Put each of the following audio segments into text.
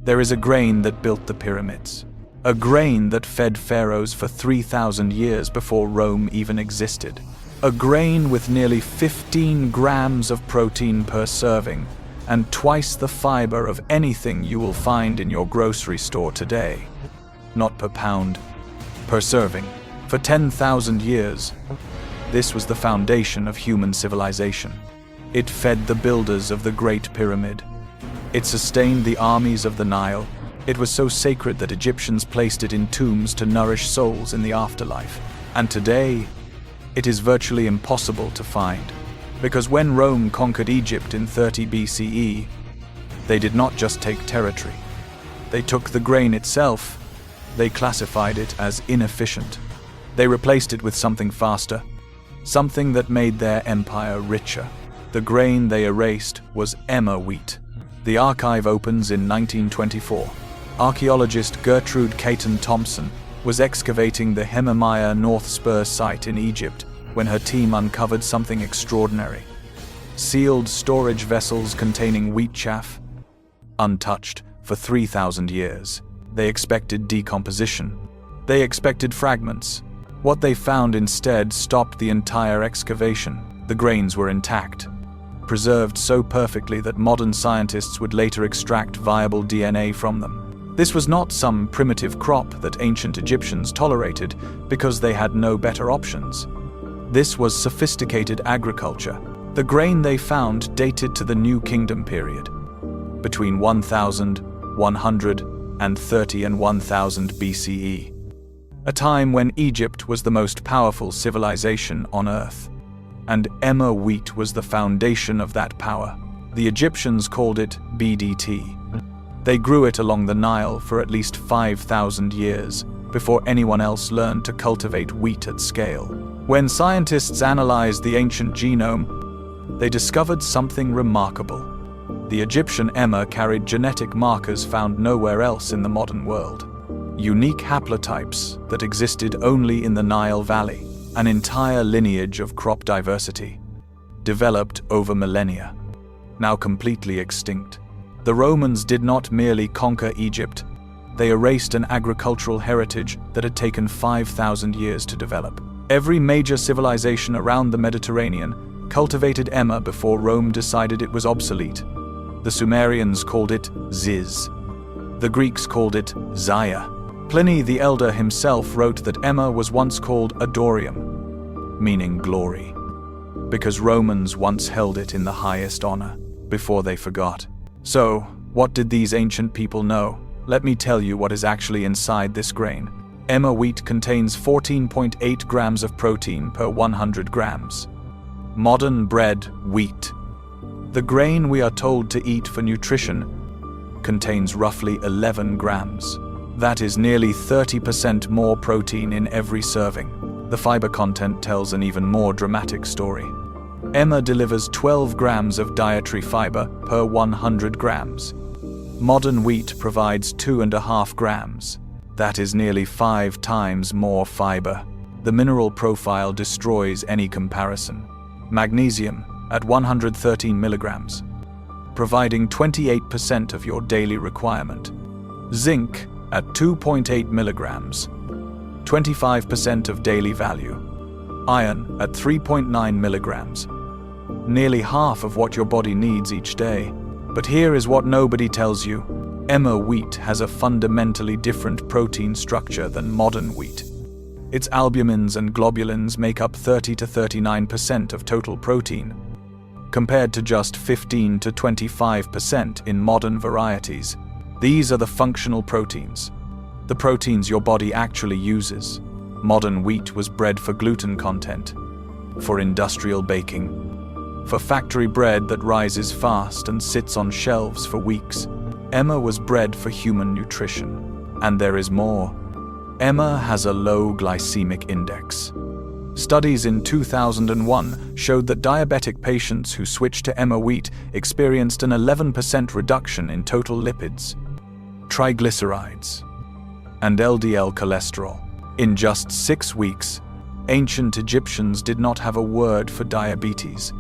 There is a grain that built the pyramids. A grain that fed pharaohs for 3,000 years before Rome even existed. A grain with nearly 15 grams of protein per serving and twice the fiber of anything you will find in your grocery store today. Not per pound, per serving. For 10,000 years, this was the foundation of human civilization. It fed the builders of the Great Pyramid. It sustained the armies of the Nile. It was so sacred that Egyptians placed it in tombs to nourish souls in the afterlife. And today, it is virtually impossible to find. Because when Rome conquered Egypt in 30 BCE, they did not just take territory. They took the grain itself. They classified it as inefficient. They replaced it with something faster, something that made their empire richer. The grain they erased was Emmer wheat. The archive opens in 1924. Archaeologist Gertrude Caton Thompson was excavating the Hemamaya North Spur site in Egypt when her team uncovered something extraordinary. Sealed storage vessels containing wheat chaff, untouched for 3,000 years. They expected decomposition. They expected fragments. What they found instead stopped the entire excavation. The grains were intact, preserved so perfectly that modern scientists would later extract viable DNA from them. This was not some primitive crop that ancient Egyptians tolerated because they had no better options. This was sophisticated agriculture. The grain they found dated to the New Kingdom period, between 1130 and 1000 BCE, a time when Egypt was the most powerful civilization on Earth. And Emmer wheat was the foundation of that power. The Egyptians called it BDT. They grew it along the Nile for at least 5,000 years before anyone else learned to cultivate wheat at scale. When scientists analyzed the ancient genome, they discovered something remarkable. The Egyptian Emmer carried genetic markers found nowhere else in the modern world. Unique haplotypes that existed only in the Nile Valley. An entire lineage of crop diversity, developed over millennia, now completely extinct. The Romans did not merely conquer Egypt, they erased an agricultural heritage that had taken 5,000 years to develop. Every major civilization around the Mediterranean cultivated Emmer before Rome decided it was obsolete. The Sumerians called it Ziz. The Greeks called it Zaya. Pliny the Elder himself wrote that Emmer was once called Adorium, meaning glory, because Romans once held it in the highest honor before they forgot. So, what did these ancient people know? Let me tell you what is actually inside this grain. Emmer wheat contains 14.8 grams of protein per 100 grams. Modern bread wheat. The grain we are told to eat for nutrition contains roughly 11 grams. That is nearly 30% more protein in every serving. The fiber content tells an even more dramatic story. Emmer delivers 12 grams of dietary fiber per 100 grams. Modern wheat provides 2.5 grams. That is nearly 5 times more fiber. The mineral profile destroys any comparison. Magnesium at 113 milligrams, providing 28% of your daily requirement. Zinc at 2.8 milligrams, 25% of daily value. Iron at 3.9 milligrams, nearly half of what your body needs each day. But here is what nobody tells you. Emmer wheat has a fundamentally different protein structure than modern wheat. Its albumins and globulins make up 30 to 39% of total protein, compared to just 15 to 25% in modern varieties. These are the functional proteins, the proteins your body actually uses. Modern wheat was bred for gluten content, for industrial baking, for factory bread that rises fast and sits on shelves for weeks. Emmer was bred for human nutrition. And there is more. Emmer has a low glycemic index. Studies in 2001 showed that diabetic patients who switched to Emmer wheat experienced an 11% reduction in total lipids, triglycerides, and LDL cholesterol. In just 6 weeks, ancient Egyptians did not have a word for diabetes.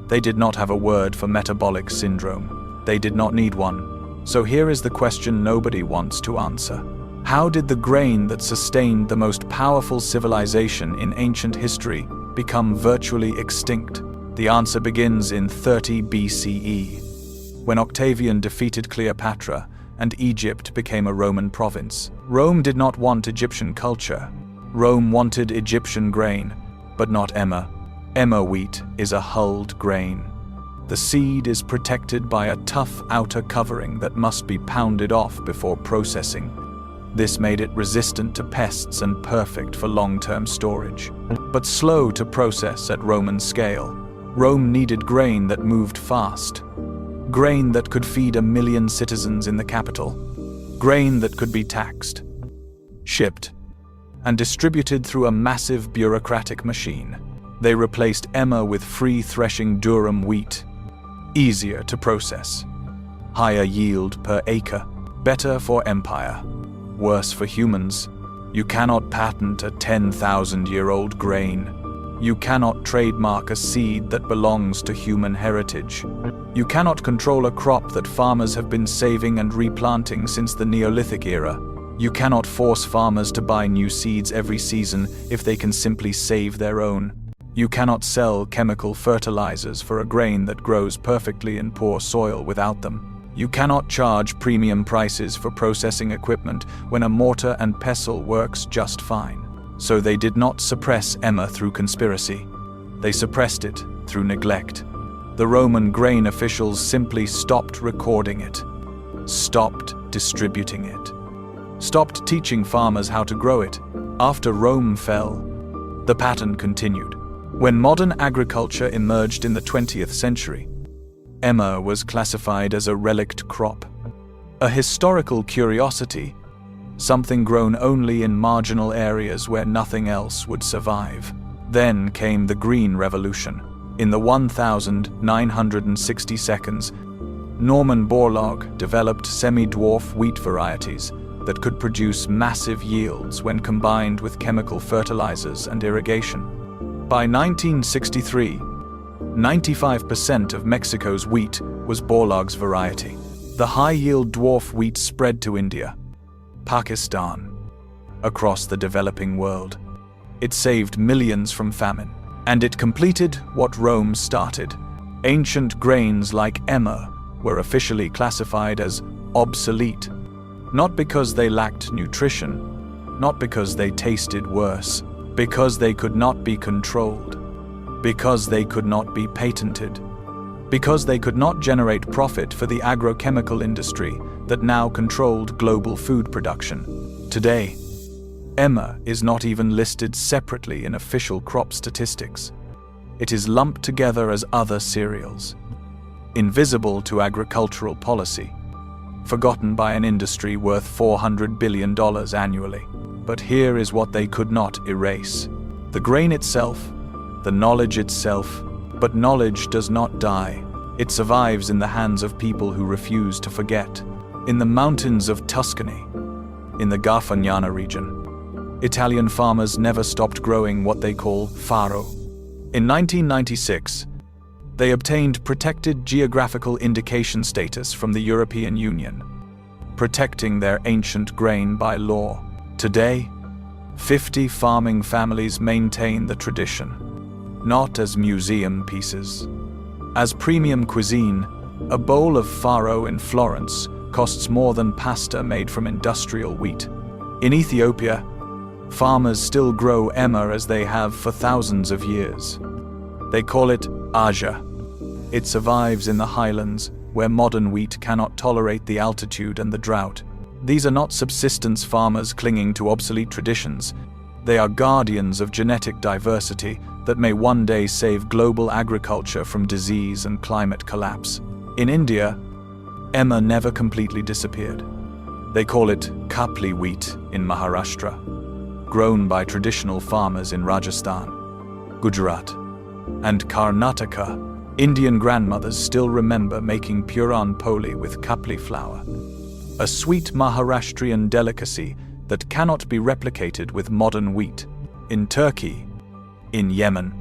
They did not have a word for metabolic syndrome. They did not need one. So here is the question nobody wants to answer. How did the grain that sustained the most powerful civilization in ancient history become virtually extinct? The answer begins in 30 BCE, when Octavian defeated Cleopatra and Egypt became a Roman province. Rome did not want Egyptian culture. Rome wanted Egyptian grain, but not emmer. Emmer wheat is a hulled grain. The seed is protected by a tough outer covering that must be pounded off before processing. This made it resistant to pests and perfect for long-term storage, but slow to process at Roman scale. Rome needed grain that moved fast. Grain that could feed 1 million citizens in the capital. Grain that could be taxed, shipped, and distributed through a massive bureaucratic machine. They replaced emmer with free threshing durum wheat. Easier to process. Higher yield per acre. Better for empire. Worse for humans. You cannot patent a 10,000-year-old grain. You cannot trademark a seed that belongs to human heritage. You cannot control a crop that farmers have been saving and replanting since the Neolithic era. You cannot force farmers to buy new seeds every season if they can simply save their own. You cannot sell chemical fertilizers for a grain that grows perfectly in poor soil without them. You cannot charge premium prices for processing equipment when a mortar and pestle works just fine. So they did not suppress emmer through conspiracy. They suppressed it through neglect. The Roman grain officials simply stopped recording it, stopped distributing it, stopped teaching farmers how to grow it. After Rome fell, the pattern continued. When modern agriculture emerged in the 20th century, emmer was classified as a relict crop, a historical curiosity, something grown only in marginal areas where nothing else would survive. Then came the Green Revolution. In the 1960 seconds, Norman Borlaug developed semi-dwarf wheat varieties that could produce massive yields when combined with chemical fertilizers and irrigation. By 1963, 95% of Mexico's wheat was Borlaug's variety. The high-yield dwarf wheat spread to India, Pakistan, across the developing world. It saved millions from famine, and it completed what Rome started. Ancient grains like emmer were officially classified as obsolete, not because they lacked nutrition, not because they tasted worse, because they could not be controlled, because they could not be patented, because they could not generate profit for the agrochemical industry that now controlled global food production. Today, emmer is not even listed separately in official crop statistics. It is lumped together as other cereals, invisible to agricultural policy, forgotten by an industry worth $400 billion annually. But here is what they could not erase: the grain itself, the knowledge itself. But knowledge does not die. It survives in the hands of people who refuse to forget. In the mountains of Tuscany, in the Garfagnana region, Italian farmers never stopped growing what they call farro. In 1996, they obtained protected geographical indication status from the European Union, protecting their ancient grain by law. Today, 50 farming families maintain the tradition, not as museum pieces. As premium cuisine, a bowl of farro in Florence costs more than pasta made from industrial wheat. In Ethiopia, farmers still grow emmer as they have for thousands of years. They call it aja. It survives in the highlands, where modern wheat cannot tolerate the altitude and the drought. These are not subsistence farmers clinging to obsolete traditions. They are guardians of genetic diversity that may one day save global agriculture from disease and climate collapse. In India, emmer never completely disappeared. They call it kapli wheat in Maharashtra, grown by traditional farmers in Rajasthan, Gujarat, and Karnataka. Indian grandmothers still remember making puran poli with kapli flour, a sweet Maharashtrian delicacy that cannot be replicated with modern wheat. In Turkey, in Yemen,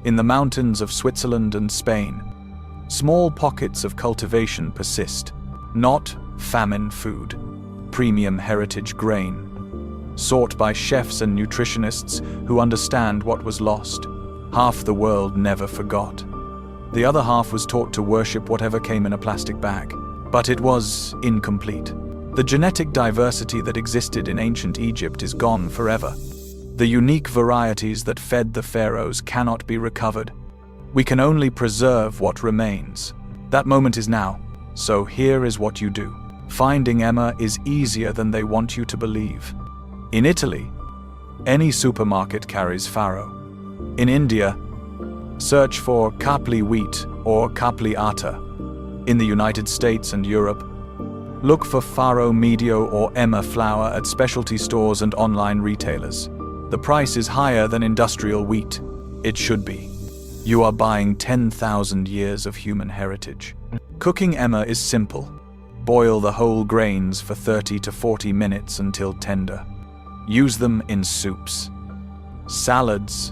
in the mountains of Switzerland and Spain, small pockets of cultivation persist, not famine food, premium heritage grain, sought by chefs and nutritionists who understand what was lost. Half the world never forgot. The other half was taught to worship whatever came in a plastic bag. But it was incomplete. The genetic diversity that existed in ancient Egypt is gone forever. The unique varieties that fed the pharaohs cannot be recovered. We can only preserve what remains. That moment is now, so here is what you do. Finding Emmer is easier than they want you to believe. In Italy, any supermarket carries farro. In India, search for kapli wheat or kapli atta. In the United States and Europe, look for farro medio or Emmer flour at specialty stores and online retailers. The price is higher than industrial wheat. It should be. You are buying 10,000 years of human heritage. Cooking Emmer is simple. Boil the whole grains for 30 to 40 minutes until tender. Use them in soups, salads,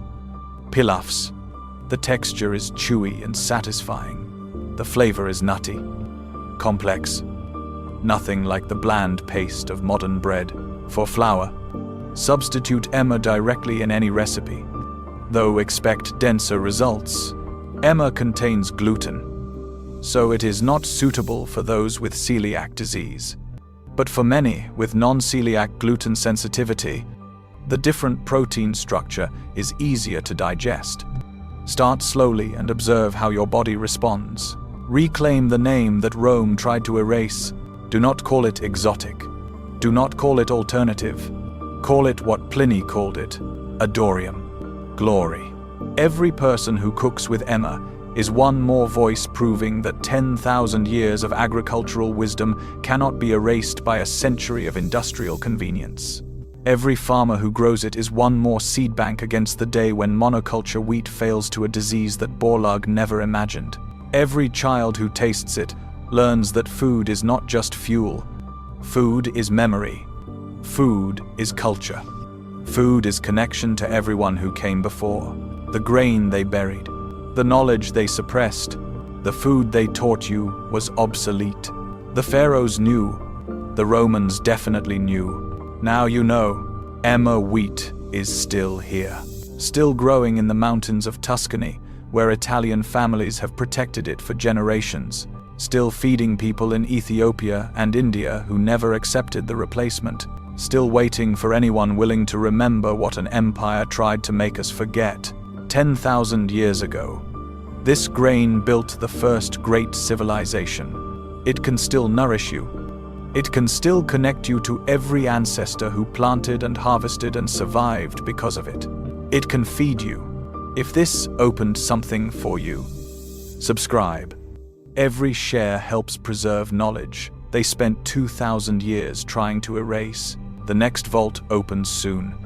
pilafs. The texture is chewy and satisfying. The flavor is nutty, complex, nothing like the bland paste of modern bread. For flour, substitute Emmer directly in any recipe, though expect denser results. Emmer contains gluten, so it is not suitable for those with celiac disease. But for many with non-celiac gluten sensitivity, the different protein structure is easier to digest. Start slowly and observe how your body responds. Reclaim the name that Rome tried to erase. Do not call it exotic. Do not call it alternative. Call it what Pliny called it, Adorium, glory. Every person who cooks with Emmer is one more voice proving that 10,000 years of agricultural wisdom cannot be erased by a century of industrial convenience. Every farmer who grows it is one more seed bank against the day when monoculture wheat fails to a disease that Borlaug never imagined. Every child who tastes it learns that food is not just fuel. Food is memory. Food is culture. Food is connection to everyone who came before. The grain they buried, the knowledge they suppressed, the food they taught you was obsolete. The pharaohs knew. The Romans definitely knew. Now you know. Emmer wheat is still here. Still growing in the mountains of Tuscany, where Italian families have protected it for generations, still feeding people in Ethiopia and India who never accepted the replacement, still waiting for anyone willing to remember what an empire tried to make us forget. 10,000 years ago, this grain built the first great civilization. It can still nourish you. It can still connect you to every ancestor who planted and harvested and survived because of it. It can feed you. If this opened something for you, subscribe. Every share helps preserve knowledge they spent 2,000 years trying to erase. The next vault opens soon.